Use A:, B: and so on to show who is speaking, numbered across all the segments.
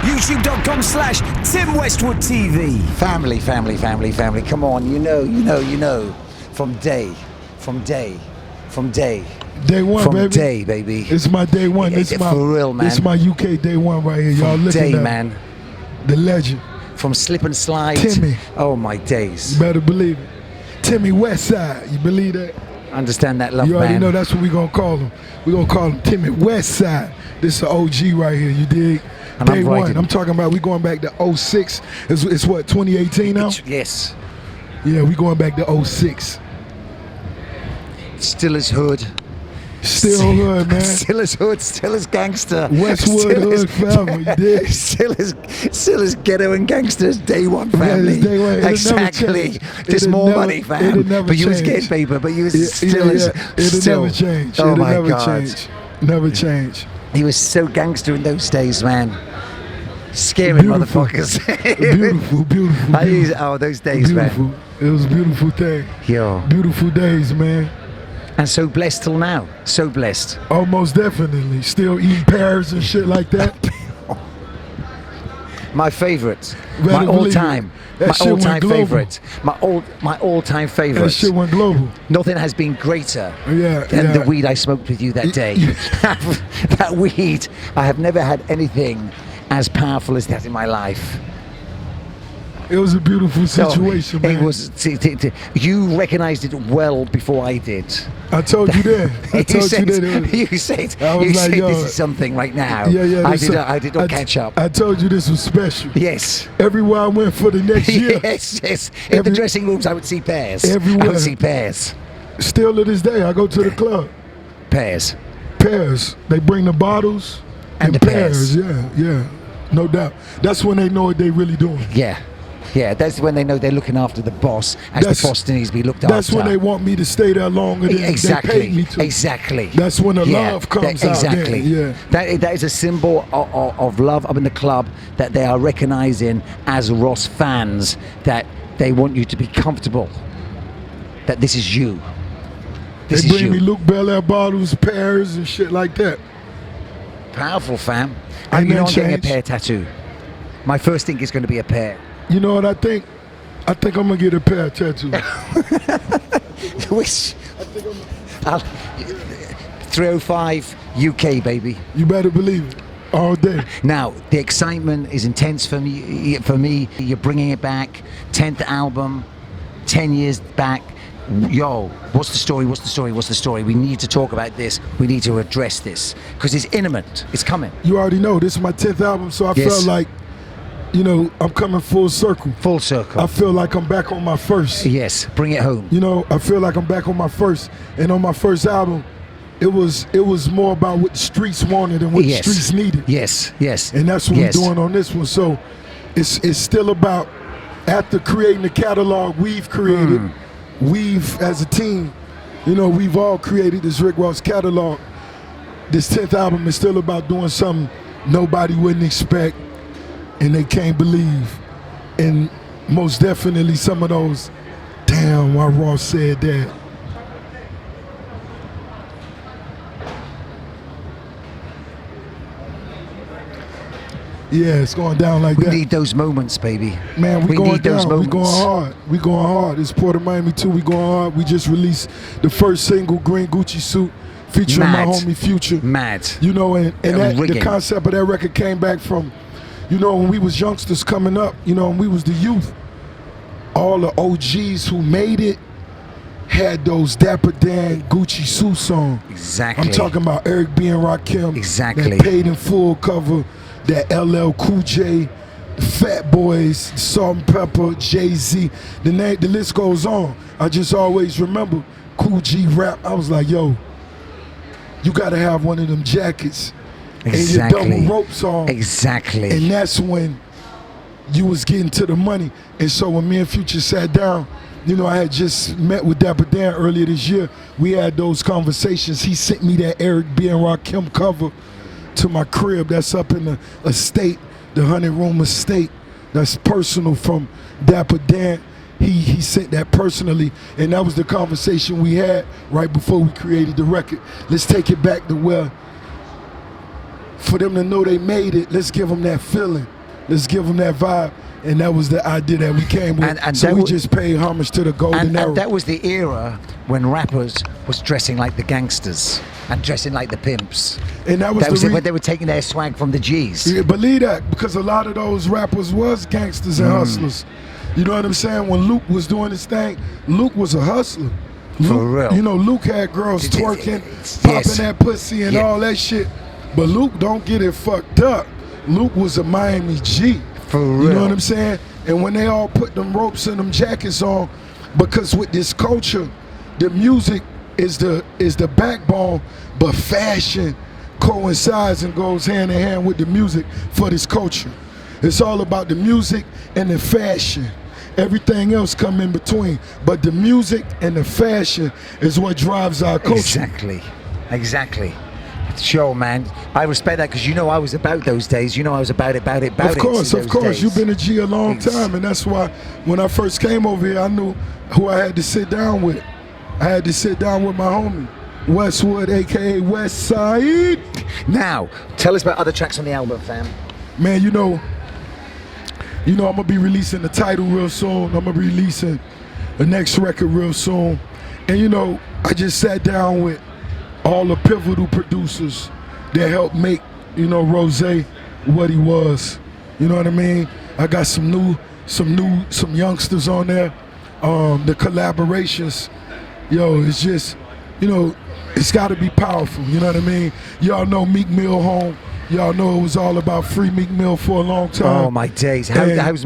A: YouTube.com/Tim Westwood TV.
B: Family. Come on, you know. From day.
C: Day one, baby.
B: Day, baby.
C: It's my day one.
B: Yeah, for real, man.
C: It's my UK day one right here. Y'all looking
B: day,
C: at
B: man.
C: The legend.
B: From slip and slide.
C: Timmy.
B: Oh my days.
C: You better believe it. Timmy Westside. You believe that?
B: Understand that, love,
C: You already
B: man.
C: know that's what we gonna call him. We gonna call him Timmy Westside. This is an OG right here. You dig?
B: And
C: Day
B: I'm
C: one.
B: riding.
C: I'm talking about we going back to 06. It's what, 2018 now?
B: Yes.
C: Yeah, we going back to 06.
B: Still as hood.
C: Still hood, man.
B: Still as hood, still as gangster.
C: Westwood hood forever, you dig?
B: Still as ghetto and gangsters. Day one family.
C: Yeah, day one. It'll
B: exactly. There's
C: It'll
B: more
C: never-
B: money, fam.
C: it'll never
B: But you was
C: change.
B: getting paper, but you was
C: It'll never change.
B: Oh
C: It'll
B: my
C: never
B: God.
C: change. Never change.
B: He was so gangster in those days, man. Scary
C: Beautiful.
B: motherfuckers.
C: Beautiful.
B: Those days,
C: Beautiful.
B: man.
C: It was a beautiful thing.
B: Yo.
C: Beautiful days, man.
B: And so blessed till now. So blessed.
C: Almost definitely. Still eating pears and shit like that.
B: My favorite.
C: Better
B: My
C: believe
B: all-time.
C: it. That
B: My
C: shit went
B: all-time
C: global.
B: favorite. My all-time favorite.
C: That shit went global.
B: Nothing has been greater
C: Yeah,
B: than
C: yeah.
B: the weed I smoked with you that day. That weed, I have never had anything as powerful as that in my life.
C: It was a beautiful situation, man.
B: It was. You recognized it well before I did.
C: I told you that. I told
B: said,
C: you that.
B: You said,
C: I was like, yo,
B: this is something right now.
C: Yeah.
B: I did not catch up.
C: I told you this was special.
B: Yes.
C: Everywhere I went for the next year.
B: Yes. In the dressing rooms, I would see pears.
C: Everywhere.
B: I would see pears.
C: Still to this day, I go to the club.
B: Pears.
C: Pears. They bring the bottles
B: And the pears.
C: Yeah. No doubt. That's when they know what they really doing.
B: Yeah, that's when they know they're looking after the boss, as the boss needs to be looked
C: That's
B: after.
C: when they want me to stay there longer than they paid me to.
B: Exactly.
C: That's when the love comes out.
B: Exactly.
C: Yeah.
B: That is a symbol of love up in the club, that they are recognizing as Ross fans, that they want you to be comfortable, that this is you. This
C: They
B: is
C: bring
B: you.
C: me Luke Belair bottles, pears, and shit like that.
B: Powerful, fam.
C: Ain't
B: You know
C: that
B: I'm getting a
C: changed?
B: pear tattoo. My first thing is going to be a pear.
C: You know what I think? I think I'm gonna get a pear tattoo.
B: Which? 305 UK, baby.
C: You better believe it. All day.
B: Now, the excitement is intense for me. You're bringing it back. 10th album, 10 years back. Yo, what's the story? We need to talk about this. We need to address this because it's imminent. It's coming.
C: You already know this is my 10th album, so I
B: Yes.
C: felt like, you know, I'm coming full circle.
B: Full circle.
C: I feel like I'm back on my first.
B: Yes, bring it home.
C: You know, I feel like I'm back on my first. And on my first album, it was more about what the streets wanted and what the streets needed.
B: Yes.
C: And that's what we're doing on this one. So it's still about, after creating the catalog we've created, we've as a team, you know, we've all created this Rick Ross catalog. This 10th album is still about doing something nobody wouldn't expect and they can't believe. And most definitely some of those, damn, why Ross said that. Yeah, it's going down like that.
B: We need those moments, baby.
C: Man, we going
B: need those
C: down. We
B: moments.
C: going hard. We going hard. It's Port of Miami too. We going hard. We just released the first single, Green Gucci Suit, featuring my homie Future.
B: Mad.
C: You know, and that, the
B: rigging.
C: concept of that record came back from, you know, when we was youngsters coming up, you know, when we was the youth, all the OGs who made it had those Dapper Dan Gucci Suit songs.
B: Exactly.
C: I'm talking about Eric B. and Rakim.
B: Exactly.
C: That Paid in Full cover, that LL Cool J, the Fat Boys, Salt and Pepper, Jay-Z. The list goes on. I just always remember Cool G rap. I was like, yo, you gotta have one of them jackets.
B: Exactly.
C: And your double rope song.
B: Exactly.
C: And that's when you was getting to the money. And so when me and Future sat down, you know, I had just met with Dapper Dan earlier this year. We had those conversations. He sent me that Eric B. and Rakim cover to my crib. That's up in the estate, the 100-room estate. That's personal from Dapper Dan. He sent that personally, and that was the conversation we had right before we created the record. Let's take it back to where, for them to know they made it, let's give them that feeling. let's give them that vibe. And that was the idea that we came with.
B: And
C: so we just paid homage to the golden era.
B: And that was the era when rappers was dressing like the gangsters and dressing like the pimps.
C: And that was
B: when they were taking their swag from the G's.
C: Yeah, believe that, because a lot of those rappers was gangsters and hustlers. You know what I'm saying? When Luke was doing his thing, Luke was a hustler.
B: For real.
C: You know, Luke had girls twerking, popping that pussy and all that shit. But Luke don't get it fucked up. Luke was a Miami G.
B: For real.
C: You know what I'm saying? And when they all put them ropes and them jackets on, because with this culture, the music is the backbone, but fashion coincides and goes hand in hand with the music for this culture. It's all about the music and the fashion. Everything else come in between, but the music and the fashion is what drives our culture.
B: Exactly. Sure, man. I respect that, because you know I was about those days. You know I was about it.
C: Of course.
B: Days.
C: You've been a G a long time, and that's why when I first came over here, I knew who I had to sit down with. I had to sit down with my homie, Westwood, a.k.a. Westside.
B: Now, tell us about other tracks on the album, fam.
C: Man, you know, I'm going to be releasing the title real soon. I'm going to be releasing the next record real soon. And, you know, I just sat down with all the pivotal producers that helped make, you know, Rose what he was. You know what I mean? I got some youngsters on there. The collaborations, yo, it's just, you know, it's got to be powerful. You know what I mean? Y'all know Meek Mill home. Y'all know it was all about free Meek Mill for a long time.
B: Oh my days! How's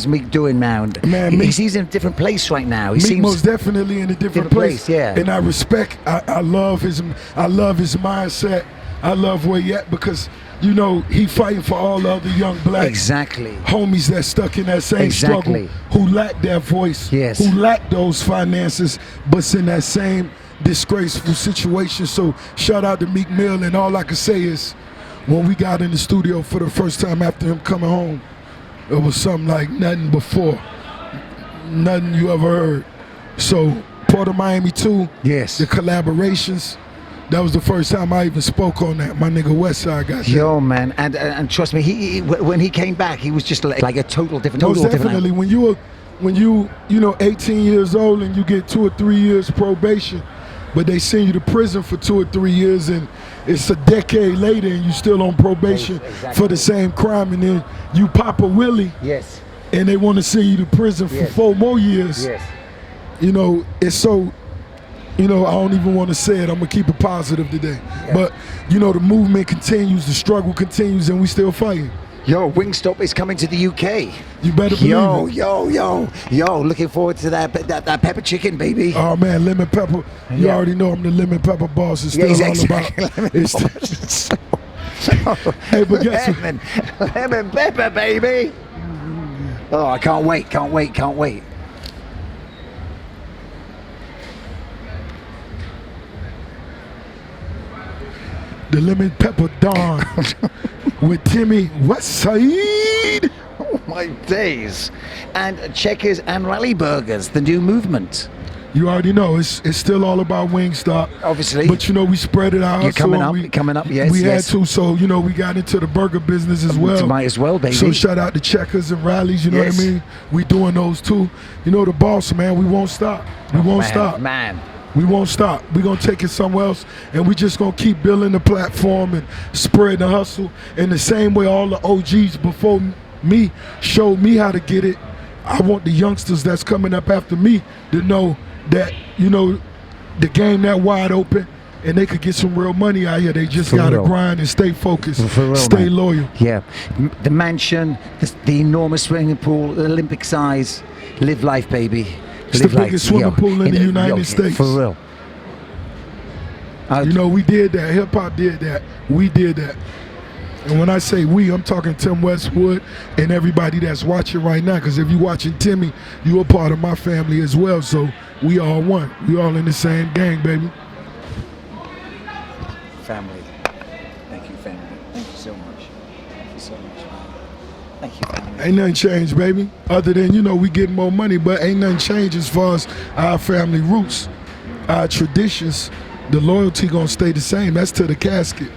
B: Meek doing now?
C: Man,
B: he's in a different place right now.
C: Meek most definitely in a different place.
B: Yeah.
C: And I respect. I love his mindset. I love where he at, because you know he fighting for all the other young blacks. Homies that stuck in that same struggle, who lack that voice, who lack those finances, but's in that same disgraceful situation. So shout out to Meek Mill, and all I can say is, when we got in the studio for the first time after him coming home, it was something like nothing before, nothing you ever heard. So Port of Miami 2, the collaborations, that was the first time I even spoke on that. My nigga Westside got that.
B: Yo, man, and trust me, he when he came back, he was just like a total different.
C: Definitely. When you 18 years old and you get 2 or 3 years probation, but they send you to prison for 2 or 3 years, and it's a decade later and you still on probation for the same crime, and then you pop a willie, and they want to send you to prison for 4 more years. You know, it's so, you know, I don't even want to say it. I'm going to keep it positive today. But, you know, the movement continues, the struggle continues, and we still fighting.
B: Yo, Wingstop is coming to the UK.
C: You better believe
B: it. Yo, looking forward to that pepper chicken, baby.
C: Oh man, lemon pepper. You already know I'm the lemon pepper boss. It's still all about. Hey, but guess what?
B: Lemon pepper, baby. Oh, I can't wait.
C: The lemon pepper Dawn with Timmy Westside.
B: Oh my days. And Checkers and Rally Burgers, the new movement.
C: You already know it's still all about Wingstop,
B: obviously.
C: But you know we spread it out.
B: You're coming up. Yes,
C: we had to. So you know we got into the burger business as well.
B: Might as well, baby.
C: So shout out to Checkers and Rallies. You know what I mean? We doing those too. You know the boss, man. We won't stop. We won't stop. We won't stop. We're going to take it somewhere else, and we just going to keep building the platform and spread the hustle. In the same way all the OGs before me showed me how to get it, I want the youngsters that's coming up after me to know that, you know, the game that wide open, and they could get some real money out here. They just got to grind and stay focused, stay loyal.
B: Yeah. The mansion, the enormous swimming pool, the Olympic size, live life, baby.
C: It's the biggest swimming pool in the United States.
B: For real.
C: You know, we did that. Hip hop did that. We did that. And when I say we, I'm talking Tim Westwood and everybody that's watching right now. Because if you're watching Timmy, you're a part of my family as well. So we all one. We all in the same gang, baby.
B: Family. Thank you, family. Thank you so much. Thank you so much, man. Thank you, family.
C: Ain't nothing changed, baby. Other than, you know, we getting more money, but ain't nothing changed as far as our family roots, our traditions. The loyalty gonna stay the same. That's to the casket.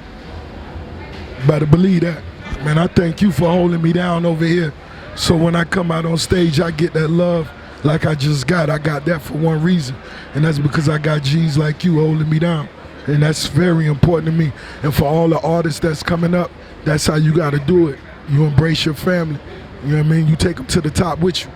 C: Better believe that. Man, I thank you for holding me down over here. So when I come out on stage, I get that love like I just got. I got that for one reason, and that's because I got G's like you holding me down. And that's very important to me. And for all the artists that's coming up, that's how you got to do it. You embrace your family. You know what I mean? You take them to the top with you.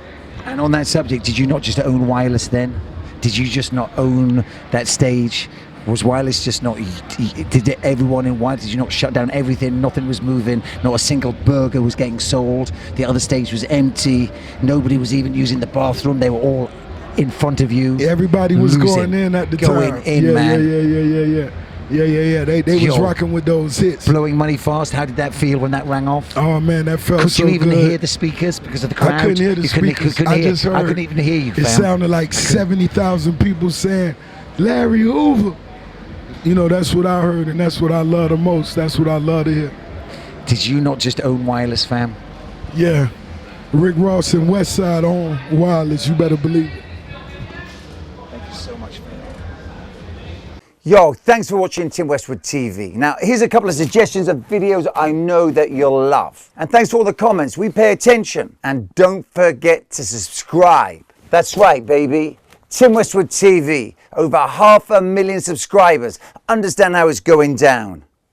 B: And on that subject, did you not just own Wireless then? Did you just not own that stage? Was Wireless just not, did everyone in Wireless, did you not shut down everything? Nothing was moving, not a single burger was getting sold. The other stage was empty. Nobody was even using the bathroom. They were all in front of you.
C: Everybody was
B: losing,
C: going in at the
B: going
C: time.
B: in, man.
C: Yeah. They was rocking with those hits.
B: Blowing money fast. How did that feel when that rang off?
C: Oh man, that felt
B: Could
C: so
B: you even
C: good.
B: hear the speakers because of the crowd?
C: I couldn't hear the speakers. I just heard.
B: I couldn't even hear you, fam.
C: It sounded like 70,000 people saying, "Larry Hoover." You know, that's what I heard, and that's what I love the most. That's what I love to hear.
B: Did you not just own Wireless, fam?
C: Yeah. Rick Ross and Westside on Wireless, you better believe it.
B: Thank you so much, man.
A: Yo, thanks for watching Tim Westwood TV. Now, here's a couple of suggestions of videos I know that you'll love. And thanks for all the comments. We pay attention. And don't forget to subscribe. That's right, baby. Tim Westwood TV. Over 500,000 subscribers. Understand how it's going down.